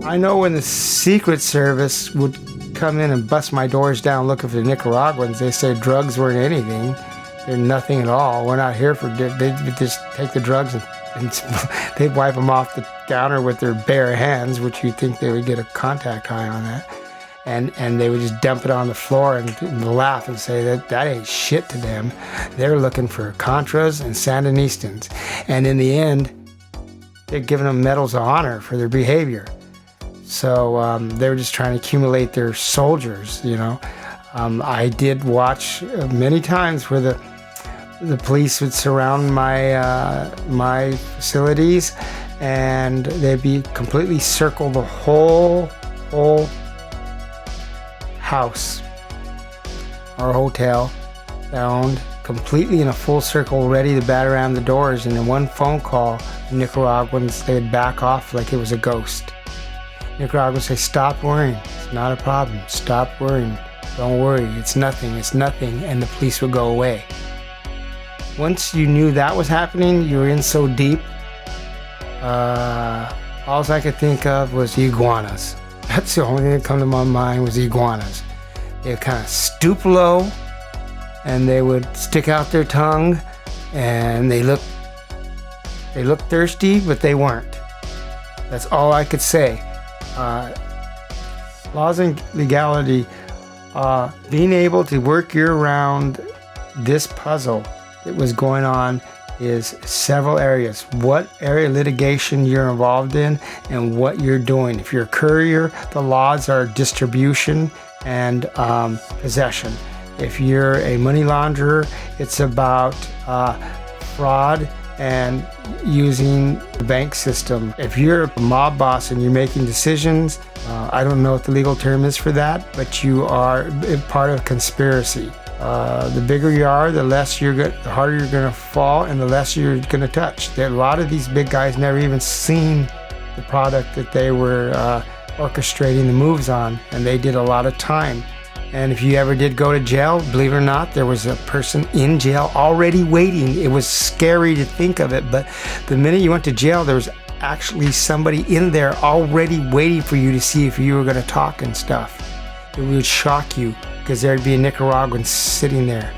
I know when the Secret Service would come in and bust my doors down looking for the Nicaraguans, they said drugs weren't anything. They're nothing at all. We're not here for... They just take the drugs and they'd wipe them off the counter with their bare hands, which you'd think they would get a contact high on that. And they would just dump it on the floor and laugh and say that ain't shit to them. They're looking for Contras and Sandinistans. And in the end, they're giving them medals of honor for their behavior. So they were just trying to accumulate their soldiers, you know. I did watch many times where the police would surround my facilities, and they'd be completely circle the whole house or hotel that owned, completely in a full circle, ready to bat around the doors. And in one phone call, Nicaraguans, they'd back off like it was a ghost. Nicaraguans say, "Stop worrying. It's not a problem. Stop worrying. Don't worry. It's nothing. It's nothing." And the police would go away. Once you knew that was happening, you were in so deep. All I could think of was iguanas. That's the only thing that come to my mind was iguanas. They would kind of stoop low, and they would stick out their tongue, and they looked thirsty, but they weren't. That's all I could say. Laws and legality, being able to work year-round this puzzle that was going on is several areas. What area of litigation you're involved in and what you're doing. If you're a courier, the laws are distribution and possession. If you're a money launderer, it's about fraud and using the bank system. If you're a mob boss and you're making decisions, I don't know what the legal term is for that, but you are part of a conspiracy. The bigger you are, the harder you're going to fall, and the less you're going to touch. A lot of these big guys never even seen the product that they were orchestrating the moves on, and they did a lot of time. And if you ever did go to jail, believe it or not, there was a person in jail already waiting. It was scary to think of it, but the minute you went to jail, there was actually somebody in there already waiting for you to see if you were going to talk and stuff. It would shock you, because there'd be a Nicaraguan sitting there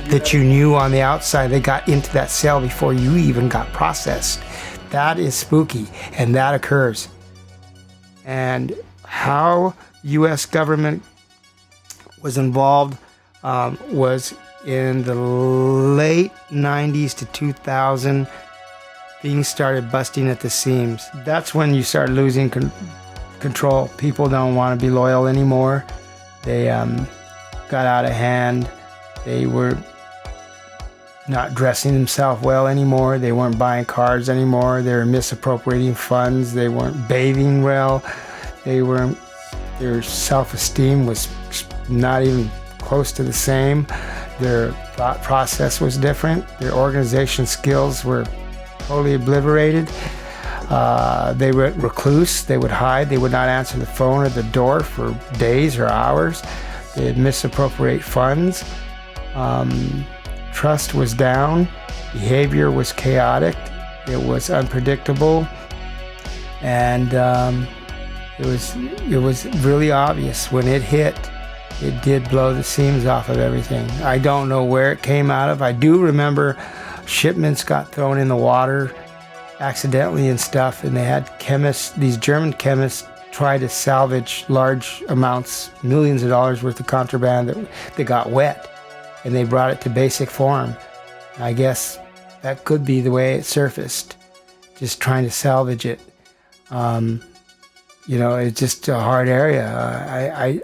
that you knew on the outside. They got into that cell before you even got processed. That is spooky, and that occurs. And how U.S. government was involved was in the late 90s to 2000. Things started busting at the seams. That's when you start losing control. People don't want to be loyal anymore. They got out of hand. They were not dressing themselves well anymore. They weren't buying cars anymore. They were misappropriating funds. They weren't bathing well. Their self-esteem was not even close to the same. Their thought process was different. Their organization skills were totally obliterated. They were recluse. They would hide. They would not answer the phone or the door for days or hours. They'd misappropriate funds. Trust was down. Behavior was chaotic. It was unpredictable. And it was really obvious when it hit. It did blow the seams off of everything. I don't know where it came out of. I do remember shipments got thrown in the water accidentally and stuff, and they had chemists, these German chemists, try to salvage large amounts, millions of dollars worth of contraband that got wet, and they brought it to basic form. I guess that could be the way it surfaced, just trying to salvage it. It's just a hard area.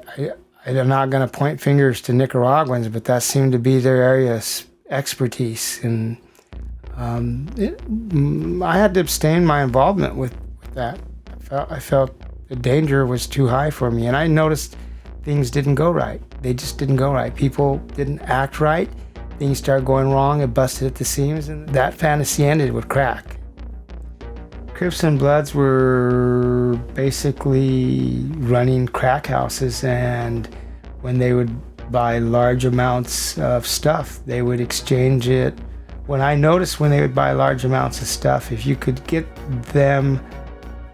I'm not going to point fingers to Nicaraguans, but that seemed to be their area of expertise. And I had to abstain my involvement with that. I felt the danger was too high for me. And I noticed things didn't go right. They just didn't go right. People didn't act right. Things started going wrong. It busted at the seams. And that fantasy ended with crack. Crips and Bloods were basically running crack houses, and when they would buy large amounts of stuff, they would exchange it. When I noticed when they would buy large amounts of stuff, if you could get them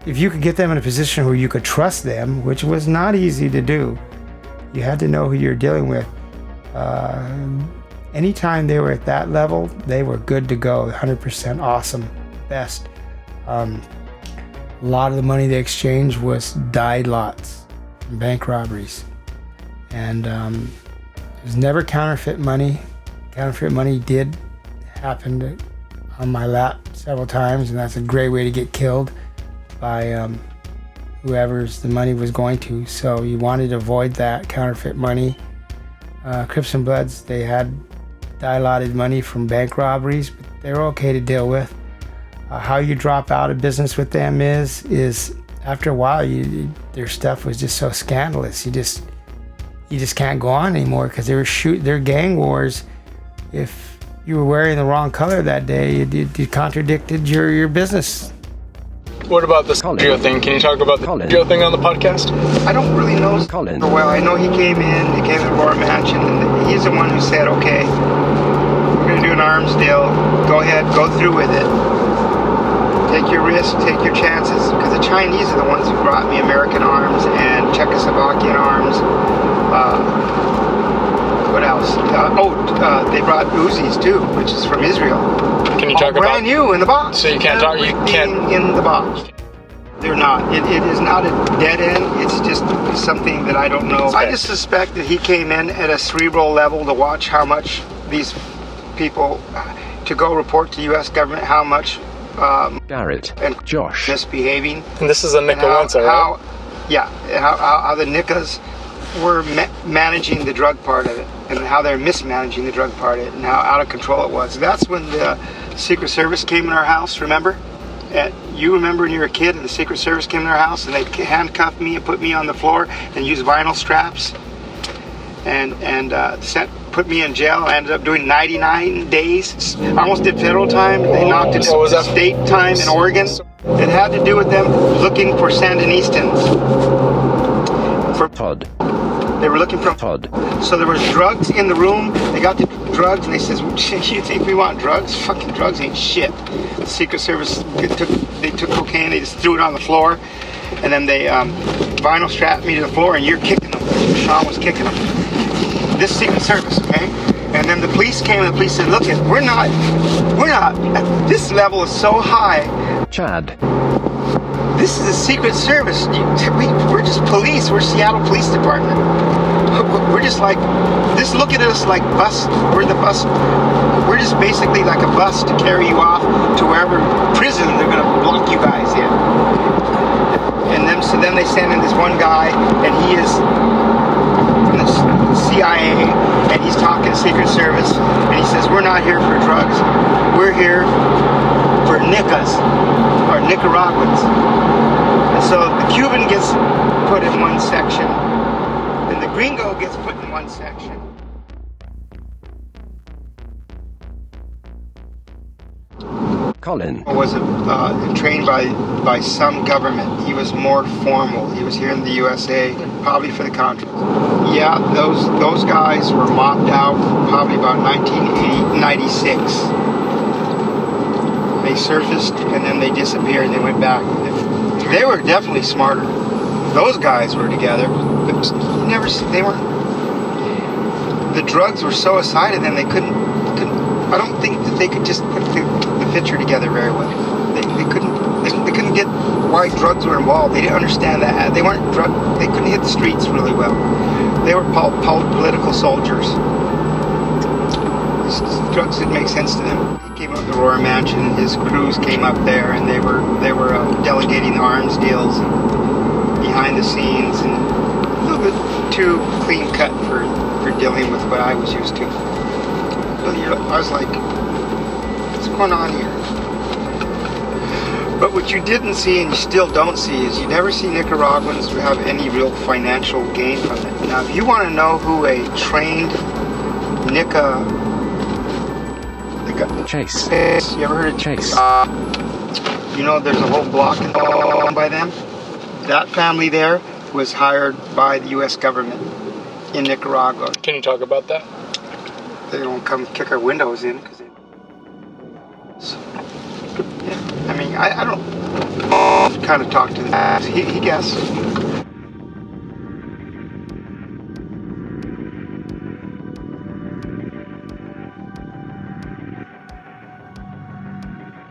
if you could get them in a position where you could trust them, which was not easy to do, you had to know who you're dealing with. Anytime they were at that level, they were good to go, 100% awesome, best. A lot of the money they exchanged was dyed lots from bank robberies. And it was never counterfeit money. Counterfeit money did happen on my lap several times, and that's a great way to get killed by whoever's the money was going to. So you wanted to avoid that counterfeit money. Crips and Bloods, they had dilated money from bank robberies, but they were okay to deal with. How you drop out of business with them is after a while, their stuff was just so scandalous. You just can't go on anymore because they were their gang wars. If you were wearing the wrong color that day, you contradicted your business. What about the Sergio thing? Can you talk about the Sergio thing on the podcast? I don't really know Colin. Well, I know he came to the Roar Mansion, and he's the one who said, okay, we're going to do an arms deal. Go ahead, go through with it. Take your risks, take your chances. Because the Chinese are the ones who brought me American arms and Czechoslovakian arms. What else? They brought Uzis too, which is from Israel. Can you talk about brand new in the box? So you can't talk. You can't in the box. They're not. It is not a dead end. It's just something that I don't know. I just suspect that he came in at a cerebral level to watch how much these people to go report to the U.S. government how much Garrett and Josh misbehaving. And this is a Nika Wenzel, right? How the Nikas were managing the drug part of it, and how they're mismanaging the drug part of it, and how out of control it was. That's when the Secret Service came in our house, remember? And you remember when you were a kid and the Secret Service came in our house and they handcuffed me and put me on the floor and used vinyl straps and put me in jail. I ended up doing 99 days. I almost did federal time. They knocked it to state time in Oregon. It had to do with them looking for Sandinistans. For Todd. They were looking for Todd. So there was drugs in the room. They got the drugs and they says, "You think we want drugs? Fucking drugs ain't shit." The Secret Service took cocaine. They just threw it on the floor, and then they vinyl strapped me to the floor. And you're kicking them. Sean was kicking them. This Secret Service, okay? And then the police came and the police said, "Look, we're not. This level is so high." Chad. This is a Secret Service. We're just police. We're Seattle Police Department. We're just like, just look at us like bus. We're the bus. We're just basically like a bus to carry you off to wherever prison they're going to block you guys in. So then they send in this one guy, and he is from the CIA, and he's talking to Secret Service, and he says, "We're not here for drugs. We're here for Nicas, or Nicaraguans." And so the Cuban gets put in one section, and the gringo gets put in one section. Colin was trained by some government. He was more formal. He was here in the USA, probably for the Contras. Yeah, those guys were mopped out probably about 1996. They surfaced and then they disappeared. They went back. They were definitely smarter. Those guys were together, but they weren't. The drugs were so aside of them, they couldn't. I don't think that they could just put the picture together very well. They couldn't get why drugs were involved. They didn't understand that. They weren't They couldn't hit the streets really well. They were political soldiers. Drugs didn't make sense to them. He came up to the Roar Mansion, and his crews came up there, and they were delegating the arms deals and behind the scenes, and a little bit too clean cut for dealing with what I was used to. So I was like, what's going on here? But what you didn't see, and you still don't see, is you never see Nicaraguans have any real financial gain from it. Now, if you want to know who a trained Nica... Chase. You ever heard of Chase? You know, there's a whole block owned by them. That family there was hired by the U.S. government in Nicaragua. Can you talk about that? They don't come kick our windows in. Cause I mean, I don't kind of talked to the he guessed.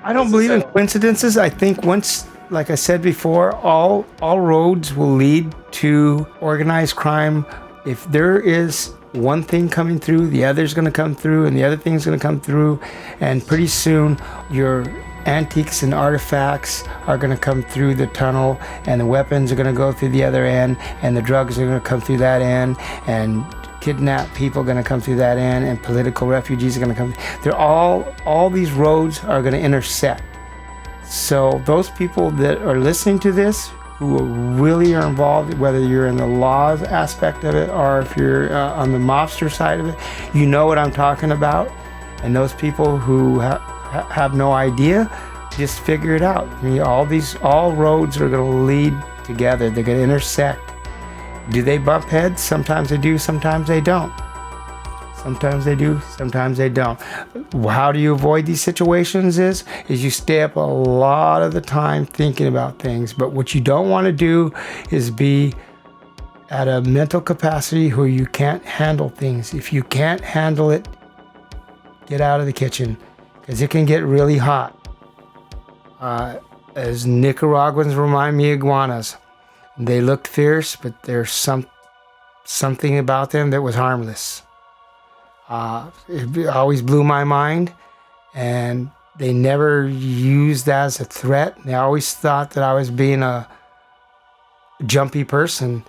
I don't believe in coincidences. I think once, like I said before, all roads will lead to organized crime. If there is one thing coming through, the other's going to come through, and the other thing's going to come through, and pretty soon your antiques and artifacts are going to come through the tunnel, and the weapons are going to go through the other end, and the drugs are going to come through that end, and kidnapped people are going to come through that end, and political refugees are going to come. They're all these roads are going to intersect. So those people that are listening to this, who really are involved, whether you're in the laws aspect of it or if you're on the mobster side of it, you know what I'm talking about. And those people who have no idea, just figure it out. I mean, all roads are going to lead together. They're going to intersect. Do they bump heads? Sometimes they do, sometimes they don't. Sometimes they do, sometimes they don't. How do you avoid these situations is you stay up a lot of the time thinking about things. But what you don't want to do is be at a mental capacity where you can't handle things. If you can't handle it, get out of the kitchen, because it can get really hot. As Nicaraguans remind me of iguanas. They looked fierce, but there's something about them that was harmless. It always blew my mind, and they never used that as a threat. They always thought that I was being a jumpy person,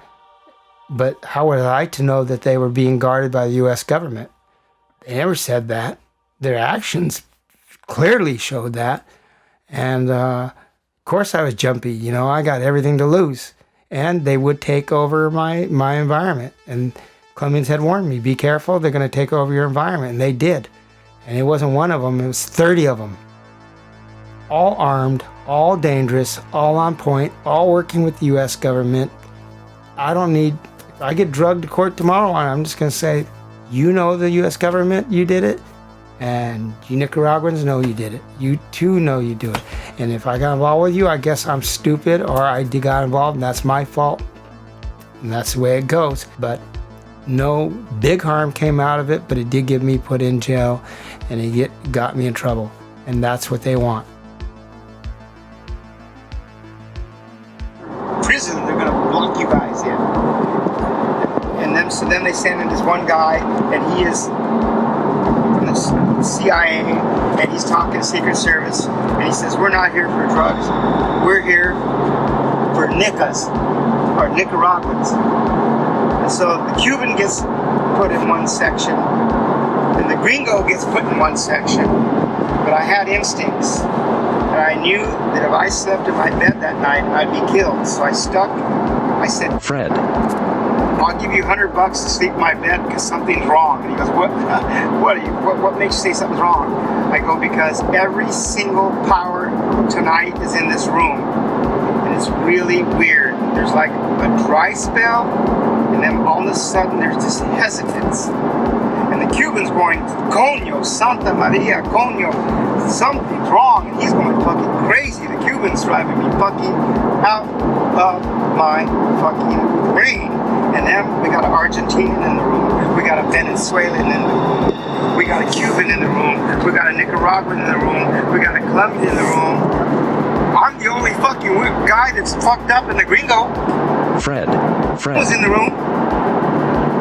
but how was I to know that they were being guarded by the U.S. government? They never said that. Their actions clearly showed that, and of course I was jumpy. You know, I got everything to lose. And they would take over my environment. And Clemens had warned me, be careful, they're going to take over your environment. And they did. And it wasn't one of them, it was 30 of them. All armed, all dangerous, all on point, all working with the U.S. government. If I get drugged to court tomorrow, I'm just going to say, you know the U.S. government, you did it. And you Nicaraguans know you did it. You too know you do it. And if I got involved with you, I guess I'm stupid, or I got involved and that's my fault. And that's the way it goes. But no big harm came out of it, but it did get me put in jail, and it got me in trouble. And that's what they want. Prison, they're going to block you guys in. And then they send in this one guy, and he is the CIA, and he's talking Secret Service, and he says, we're not here for drugs, we're here for Nicas, or Nicaraguans. And so the Cuban gets put in one section, and the gringo gets put in one section, but I had instincts, and I knew that if I slept in my bed that night, I'd be killed. So I said, Fred. I'll give you $100 to sleep in my bed because something's wrong. And he goes, what makes you say something's wrong? I go, because every single power tonight is in this room. And it's really weird. There's like a dry spell, and then all of a sudden there's this hesitance. And the Cuban's going, Coño, Santa Maria, Coño, something's wrong. And he's going fucking crazy. The Cuban's driving me fucking out of my fucking brain. And then we got an Argentinian in the room. We got a Venezuelan in the room. We got a Cuban in the room. We got a Nicaraguan in the room. We got a Colombian in the room. I'm the only fucking guy that's fucked up in the gringo. Fred. Was in the room.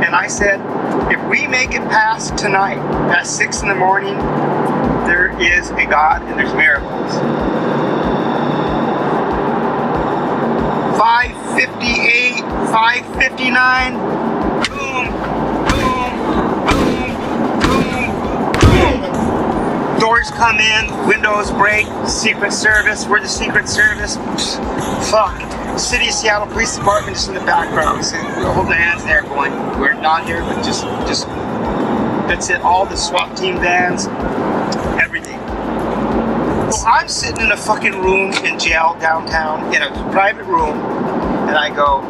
And I said, if we make it past tonight at 6 in the morning, there is a God and there's miracles. 5:58, 5:59, boom, boom, boom, boom, boom. Doors come in, windows break, Secret Service, we're the Secret Service. Fuck. City of Seattle Police Department just in the background. So we'll hold their hands there going, we're not here, but just that's it. All the SWAT team vans, everything. So I'm sitting in a fucking room in jail downtown, in a private room, and I go,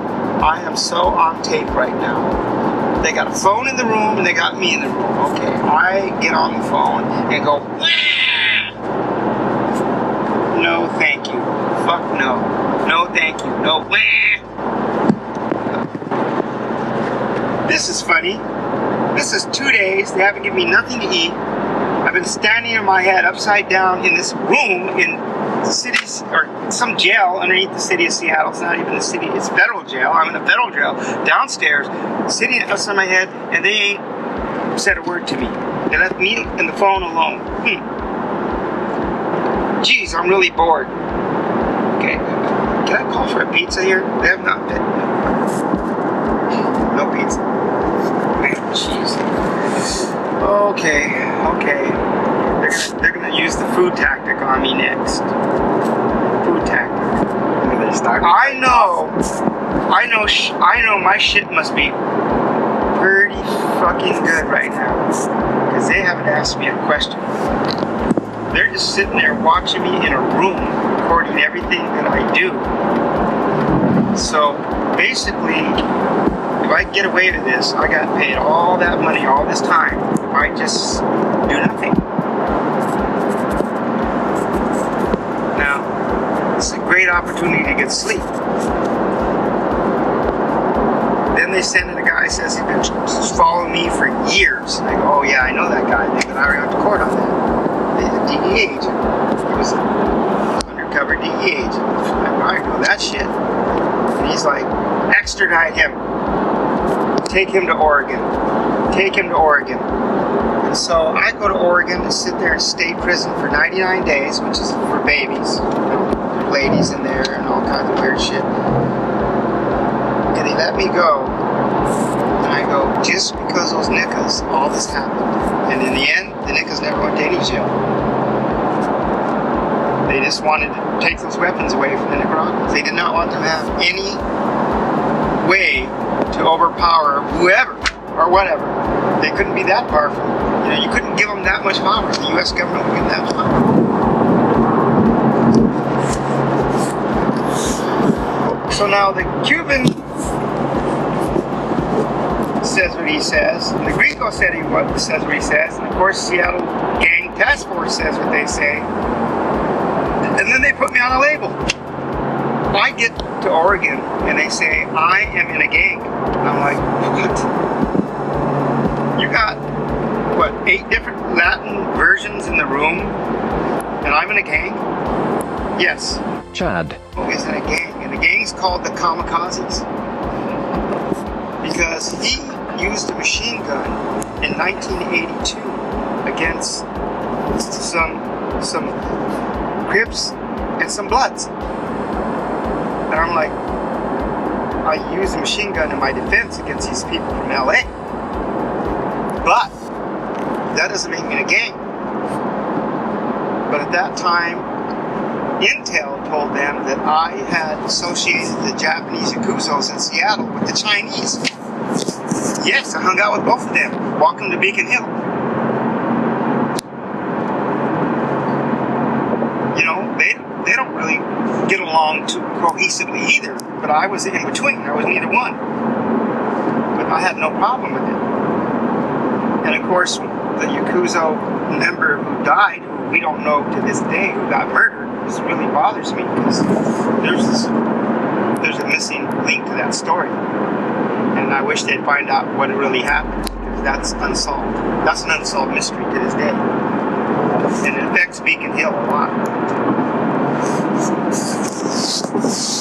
I am so on tape right now. They got a phone in the room and they got me in the room. Okay, I get on the phone and go, wah! No, thank you. Fuck no. No No, thank you. No. This is funny. This is 2 days. They haven't given me nothing to eat. I've been standing in my head upside down in this room in cities or some jail underneath the city of Seattle. It's not even the city, it's federal jail. I'm in a federal jail downstairs, sitting upside my head, and they ain't said a word to me. They left me and the phone alone. Geez, I'm really bored. Okay, can I call for a pizza here? They have not been. No pizza. Man, jeez. Okay. They're gonna use the food tactic on me next. Food tactic. I know my shit must be pretty fucking good right now, because they haven't asked me a question. They're just sitting there watching me in a room, recording everything that I do. So basically, if I get away with this, I got paid all that money all this time. I just do nothing. Now, it's a great opportunity to get sleep. Then they send in a guy who says he's been following me for years. I go, oh yeah, I know that guy. They got already went to court on that. He's a DEA agent. He was an undercover DEA agent. I know that shit. And he's like, extradite him. Take him to Oregon. Take him to Oregon. And so I go to Oregon to sit there in state prison for 99 days, which is for babies. There are ladies in there and all kinds of weird shit. And they let me go. And I go, just because those nickas, all this happened. And in the end, the nickas never went to any jail. They just wanted to take those weapons away from the Nicaraguans. They did not want them to have any way to overpower whoever or whatever. They couldn't be that powerful. You know, you couldn't give them that much power. The U.S. government would give them that much power. So now the Cuban says what he says, and the Grieco says what he says, and of course Seattle Gang Task Force says what they say, and then they put me on a label. I get to Oregon and they say I am in a gang. And I'm like, what? You got, what, 8 different Latin versions in the room, and I'm in a gang? Yes. Chad. Is in a gang, and the gang's called the Kamikazes. Because he used a machine gun in 1982 against some Crips and some Bloods. And I'm like, I used a machine gun in my defense against these people from LA. But that doesn't make me a gang. But at that time, Intel told them that I had associated the Japanese Yakuzos in Seattle with the Chinese. Yes, I hung out with both of them. Welcome to Beacon Hill. You know, they don't really get along too cohesively either, but I was in between. I was neither one. But I had no problem with it. And of course, the Yakuza member who died, who we don't know to this day who got murdered, this really bothers me because there's a missing link to that story. And I wish they'd find out what really happened, because that's unsolved. That's an unsolved mystery to this day. And it affects Beacon Hill a lot.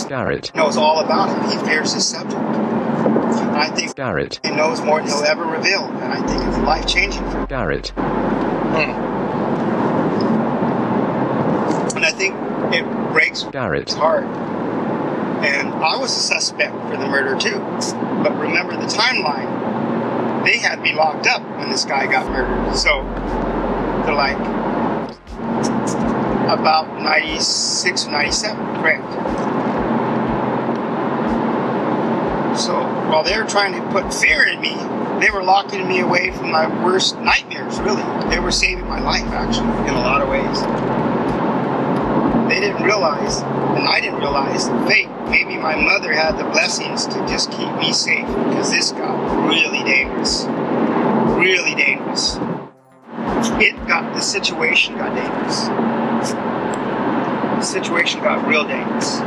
Garrett. He knows all about it. He fears his subject. And I think Garrett. he knows more than he'll ever reveal. And I think it's life-changing for him. Garrett. And I think it breaks Garrett. his heart. And I was a suspect for the murder too. But remember the timeline. They had me locked up when this guy got murdered. So they're like about 96 or 97, correct? So while they were trying to put fear in me, they were locking me away from my worst nightmares, really. They were saving my life, actually, in a lot of ways. They didn't realize, and I didn't realize, that fate, maybe my mother had the blessings to just keep me safe, because this got really dangerous. Really dangerous. The situation got dangerous. The situation got real dangerous.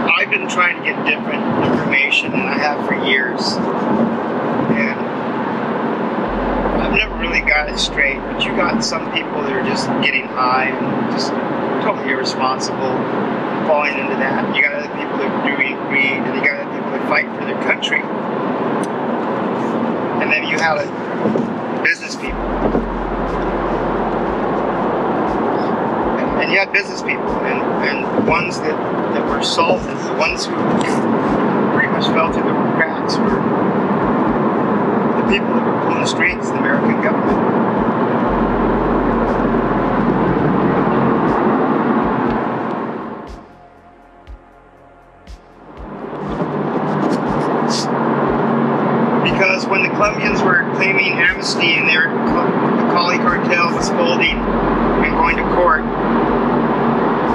I've been trying to get different information than I have for years, and I've never really got it straight. But you got some people that are just getting high and just totally irresponsible, falling into that. You got other people that are doing greed, and you got other people that fight for their country. And then you have business people. And you had business people, and the ones that were salted, the ones who pretty much fell through the cracks were the people that were pulling the strings, the American government. Because when the Colombians were claiming amnesty and the Cali cartel was folding and going to court,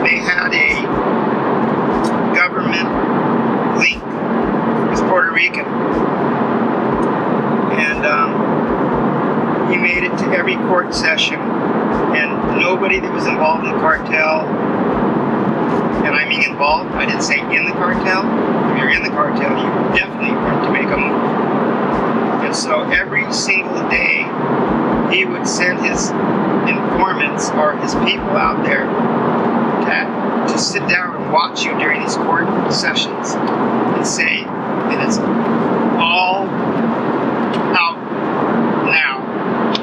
they had a government link with Puerto Rican. And he made it to every court session, and nobody that was involved in the cartel, and I mean involved, I didn't say in the cartel. If you're in the cartel, you definitely want to make a move. And so every single day, he would send his informants or his people out there to sit down and watch you during these court sessions and say that it's all out now,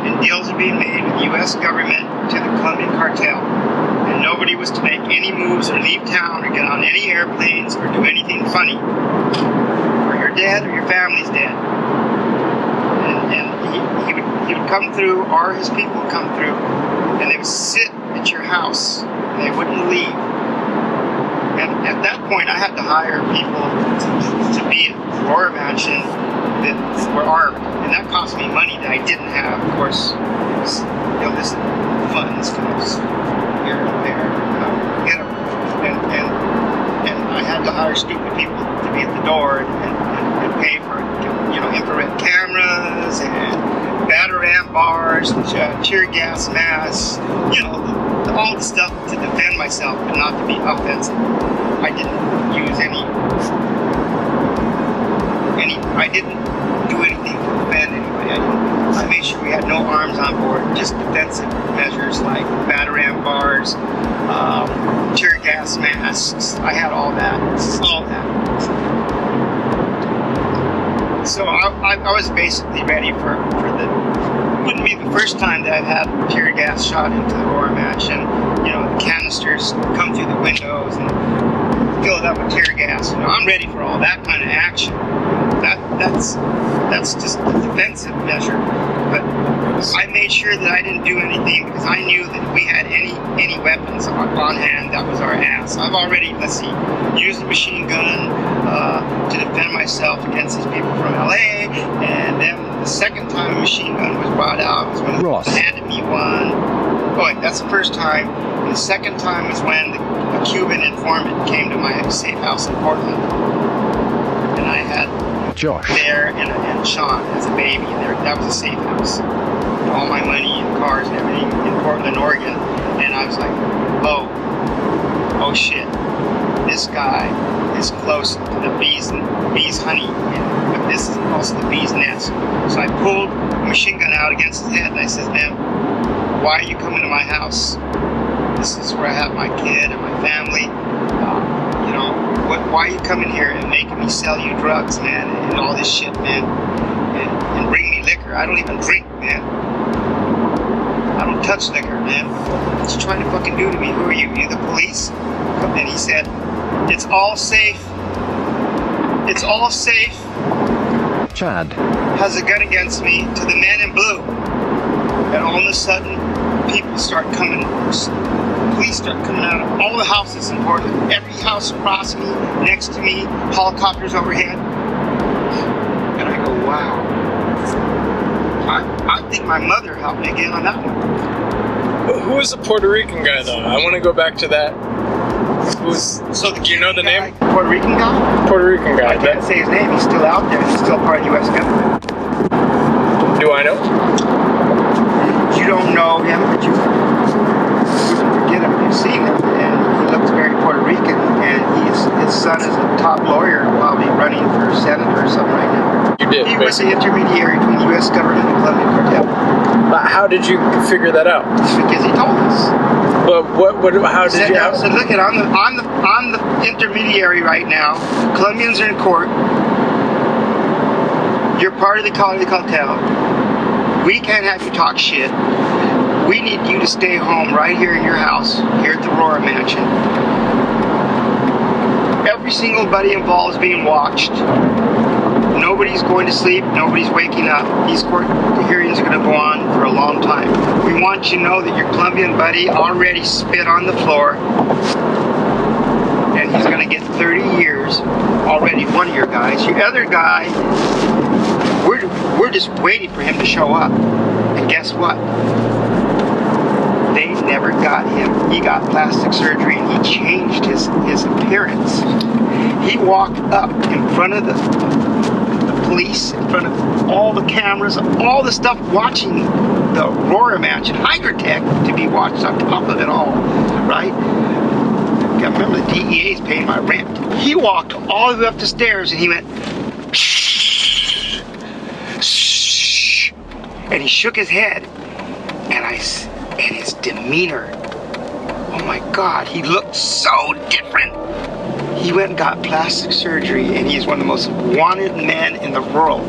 and deals are being made with the U.S. government to the Colombian cartel, and nobody was to make any moves or leave town or get on any airplanes or do anything funny, or you're dead or your family's dead. And he would come through, or his people would come through, and they would sit at your house, and they wouldn't leave. And at that point, I had to hire people to be at Aurora Mansion that were armed, and that cost me money that I didn't have. Of course, it was this funds comes here and there, and I had to hire stupid people to be at the door and pay for infrared cameras and batarang bars, tear gas masks, all the stuff to defend myself, but not to be offensive. I didn't use I didn't do anything to offend anybody. I made sure we had no arms on board, just defensive measures like batarang bars, tear gas masks. I had all that. So I was basically ready for the. It wouldn't be the first time that I've had tear gas shot into the Aurora Mansion. The canisters come through the windows and fill it up with tear gas. I'm ready for all that kind of action. That's just a defensive measure. But I made sure that I didn't do anything because I knew that if we had any weapons on hand, that was our ass. I've already, used a machine gun to defend myself against these people from LA, and then the second time a machine gun was brought out was when Ross handed me one. Oh, wait, that's the first time. And the second time was when a Cuban informant came to my safe house in Portland, and I had Josh there and Sean as a baby, and that was a safe house. And all my money and cars and everything in Portland, Oregon, and I was like, oh shit, this guy is close to the bees honey, but this is also the bees nest. So I pulled a machine gun out against his head, and I said, man, why are you coming to my house? This is where I have my kid and my family. Why are you coming here and making me sell you drugs, man, and all this shit, man, and bring me liquor? I don't even drink, man. I don't touch liquor, man. What you trying to fucking do to me? Who are you? You the police? And he said, it's all safe. It's all safe. Chad Has a gun against me to the man in blue. And all of a sudden, people start coming. Police start coming out of all the houses in Portland. Every house across me, next to me, helicopters overhead. And I go, wow. I think my mother helped me get on that one. Who was the Puerto Rican guy, though? I want to go back to that. Do you know the name? Puerto Rican guy? Puerto Rican guy. I can't say his name. He's still out there. He's still part of the U.S. government. Do I know? You don't know him, but you forget seen it, and he looks very Puerto Rican, and his son is a top lawyer, probably running for senator or something right now. You did. He was the basically. intermediary between the U.S. government and the Colombian cartel. But how did you figure that out? Because he told us. But how He did said, you? I said, look, I'm the intermediary right now. Colombians are in court. You're part of the cartel. We can't have you talk shit. We need you to stay home right here in your house, here at the Aurora Mansion. Every single buddy involved is being watched. Nobody's going to sleep. Nobody's waking up. These court hearings are going to go on for a long time. We want you to know that your Colombian buddy already spit on the floor, and he's going to get 30 years already. One of your guys. Your other guy, we're just waiting for him to show up. And guess what? They never got him. He got plastic surgery and he changed his appearance. He walked up in front of the police, in front of all the cameras, all the stuff watching the Aurora Mansion, Hypertech, to be watched on top of it all, right? I remember the DEA is paying my rent. He walked all the way up the stairs and he went, shh, shh, and he shook his head, and his demeanor, oh my God, he looked so different. He went and got plastic surgery, and he's one of the most wanted men in the world.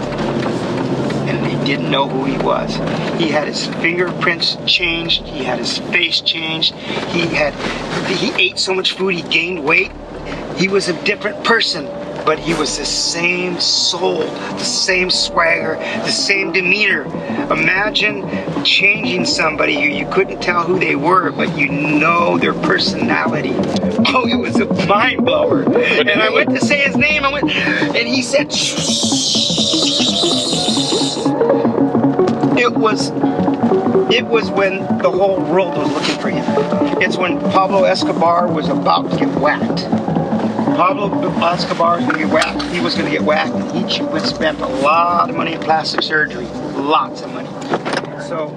And they didn't know who he was. He had his fingerprints changed. He had his face changed. He ate so much food, he gained weight. He was a different person, but he was the same soul, the same swagger, the same demeanor. Imagine changing somebody who you couldn't tell who they were, but you know their personality. Oh, it was a mind blower. And I went to say his name, and he said, it was when the whole world was looking for him. It's when Pablo Escobar was about to get whacked. Pablo Escobar was going to get whacked. He was going to get whacked, and he would spend a lot of money in plastic surgery. Lots of money. So